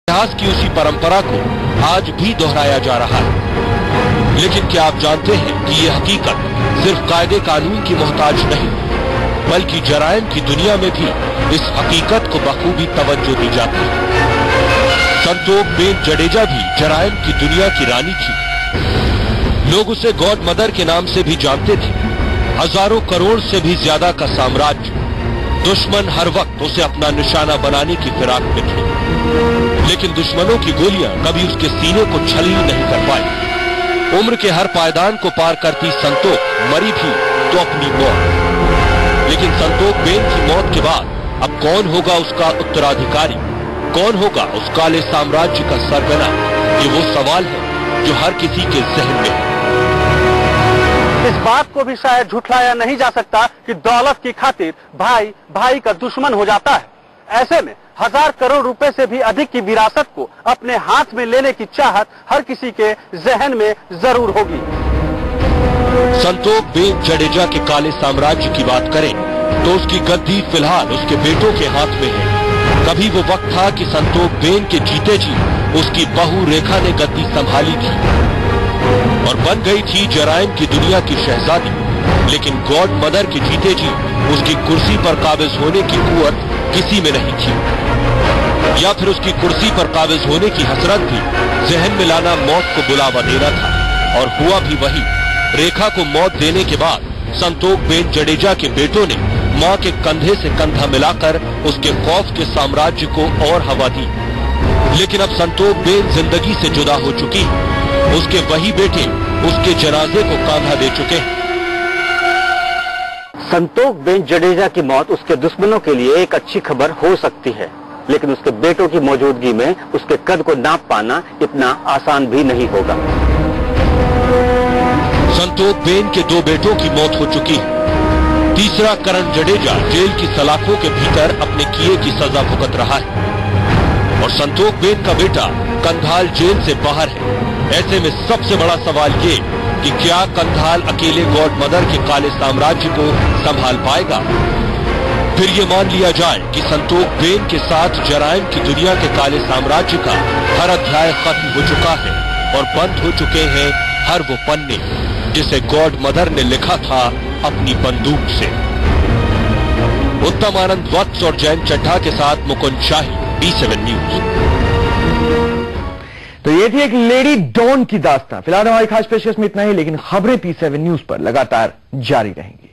इतिहास की उसी परंपरा को आज भी दोहराया जा रहा है। लेकिन क्या आप जानते हैं कि ये हकीकत सिर्फ कायदे कानून की मोहताज नहीं, बल्कि जराइम की दुनिया में भी इस हकीकत को बखूबी तवज्जो दी जाती है। संतोखबेन जडेजा भी जराइम की दुनिया की रानी थी। लोग उसे गॉड मदर के नाम से भी जानते थे। हजारों करोड़ से भी ज्यादा का साम्राज्य, दुश्मन हर वक्त उसे अपना निशाना बनाने की फिराक में थे। लेकिन दुश्मनों की गोलियां कभी उसके सीने को छली नहीं कर पाई। उम्र के हर पायदान को पार करती संतोख मरी भी तो अपनी मौत। लेकिन संतोखबेन की मौत के बाद अब कौन होगा उसका उत्तराधिकारी, कौन होगा उस काले साम्राज्य का सरगना? ये वो सवाल है जो हर किसी के जहन में है। इस बात को भी शायद झुठलाया नहीं जा सकता कि दौलत की खातिर भाई भाई का दुश्मन हो जाता है। ऐसे में 1000 करोड़ रुपए से भी अधिक की विरासत को अपने हाथ में लेने की चाहत हर किसी के जहन में जरूर होगी। संतोखबेन जडेजा के काले साम्राज्य की बात करें तो उसकी गद्दी फिलहाल उसके बेटों के हाथ में है। कभी वो वक्त था कि संतोखबेन के जीते जी उसकी बहू रेखा ने गद्दी संभाली थी और बन गई थी जराइम की दुनिया की शहजादी। लेकिन गॉड मदर के जीते जी उसकी कुर्सी पर काबिज होने की कुव्वत किसी में नहीं थी, या फिर उसकी कुर्सी पर काबिज होने की हसरत भी जहन में लाना मौत को बुलावा देना था। और हुआ भी वही। रेखा को मौत देने के बाद संतोखबेन जडेजा के बेटों ने मां के कंधे से कंधा मिलाकर उसके खौफ के साम्राज्य को और हवा दी। लेकिन अब संतोखबेन जिंदगी से जुदा हो चुकी है। उसके वही बेटे उसके जनाजे को कांधा दे चुके हैं। संतोखबेन जडेजा की मौत उसके दुश्मनों के लिए एक अच्छी खबर हो सकती है, लेकिन उसके बेटों की मौजूदगी में उसके कद को नाप पाना इतना आसान भी नहीं होगा। संतोखबेन के 2 बेटों की मौत हो चुकी है। तीसरा करण जडेजा जेल की सलाखों के भीतर अपने किए की सजा भुगत रहा है और संतोखबेन का बेटा कंधाल जेल से बाहर है। ऐसे में सबसे बड़ा सवाल ये कि क्या कंधाल अकेले गॉड मदर के काले साम्राज्य को संभाल पाएगा? फिर ये मान लिया जाए कि संतोखबेन के साथ जराइम की दुनिया के काले साम्राज्य का हर अध्याय खत्म हो चुका है और बंद हो चुके हैं हर वो पन्ने जिसे गॉड मदर ने लिखा था अपनी बंदूक से। उत्तम आनंद वत्स और जयंत चड्ढा के साथ मुकुंद शाही, P7 न्यूज। तो ये थी एक लेडी डॉन की दास्तां। फिलहाल हमारी खास पेशकश में इतना ही, लेकिन खबरें P7 न्यूज पर लगातार जारी रहेंगी।